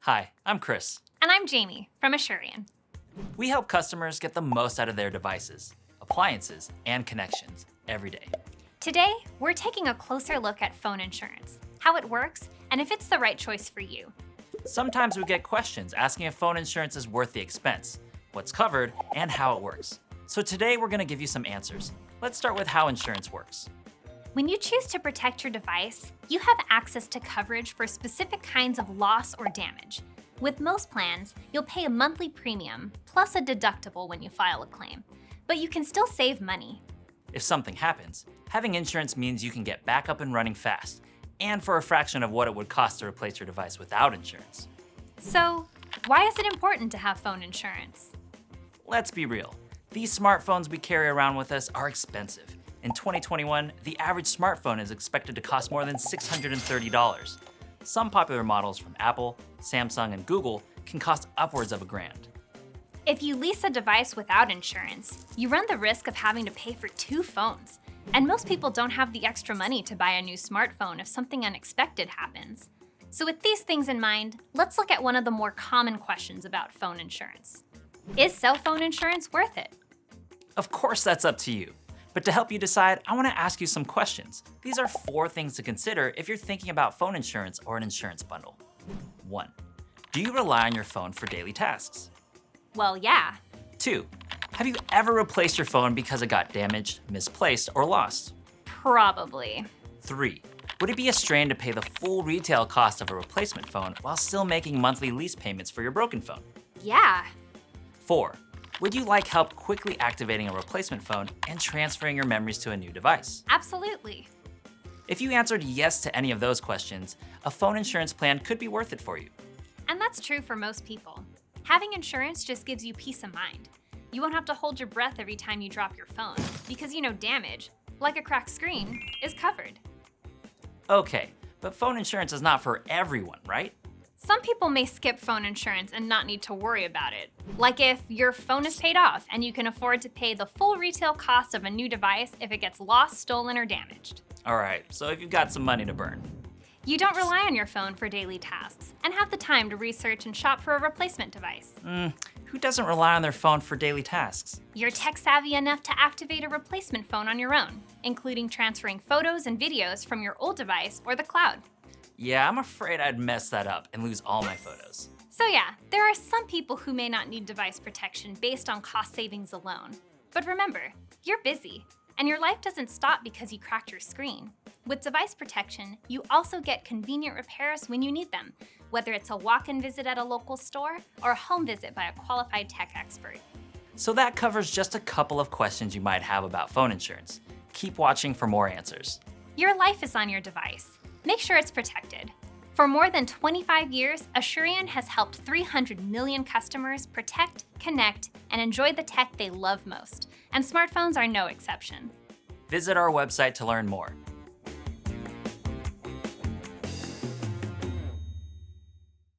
Hi, I'm Chris. And I'm Jamie from Assurian. We help customers get the most out of their devices, appliances, and connections every day. Today, we're taking a closer look at phone insurance, how it works, and if it's the right choice for you. Sometimes we get questions asking if phone insurance is worth the expense, what's covered, and how it works. So today we're going to give you some answers. Let's start with how insurance works. When you choose to protect your device, you have access to coverage for specific kinds of loss or damage. With most plans, you'll pay a monthly premium plus a deductible when you file a claim, but you can still save money. If something happens, having insurance means you can get back up and running fast, and for a fraction of what it would cost to replace your device without insurance. So, why is it important to have phone insurance? Let's be real. These smartphones we carry around with us are expensive. In 2021, the average smartphone is expected to cost more than $630. Some popular models from Apple, Samsung, and Google can cost upwards of $1,000. If you lease a device without insurance, you run the risk of having to pay for two phones. And most people don't have the extra money to buy a new smartphone if something unexpected happens. So with these things in mind, let's look at one of the more common questions about phone insurance. Is cell phone insurance worth it? Of course, that's up to you. But to help you decide, I want to ask you some questions. These are 4 things to consider if you're thinking about phone insurance or an insurance bundle. 1. Do you rely on your phone for daily tasks? Well, yeah. 2. Have you ever replaced your phone because it got damaged, misplaced, or lost? Probably. 3. Would it be a strain to pay the full retail cost of a replacement phone while still making monthly lease payments for your broken phone? Yeah. 4. Would you like help quickly activating a replacement phone and transferring your memories to a new device? Absolutely. If you answered yes to any of those questions, a phone insurance plan could be worth it for you. And that's true for most people. Having insurance just gives you peace of mind. You won't have to hold your breath every time you drop your phone, because damage, like a cracked screen, is covered. Okay, but phone insurance is not for everyone, right? Some people may skip phone insurance and not need to worry about it. Like if your phone is paid off and you can afford to pay the full retail cost of a new device if it gets lost, stolen, or damaged. All right, so if you've got some money to burn. You don't rely on your phone for daily tasks and have the time to research and shop for a replacement device. Who doesn't rely on their phone for daily tasks? You're tech savvy enough to activate a replacement phone on your own, including transferring photos and videos from your old device or the cloud. Yeah, I'm afraid I'd mess that up and lose all my photos. So yeah, there are some people who may not need device protection based on cost savings alone. But remember, you're busy, and your life doesn't stop because you cracked your screen. With device protection, you also get convenient repairs when you need them, whether it's a walk-in visit at a local store or a home visit by a qualified tech expert. So that covers just a couple of questions you might have about phone insurance. Keep watching for more answers. Your life is on your device. Make sure it's protected. For more than 25 years, Assurian has helped 300 million customers protect, connect, and enjoy the tech they love most. And smartphones are no exception. Visit our website to learn more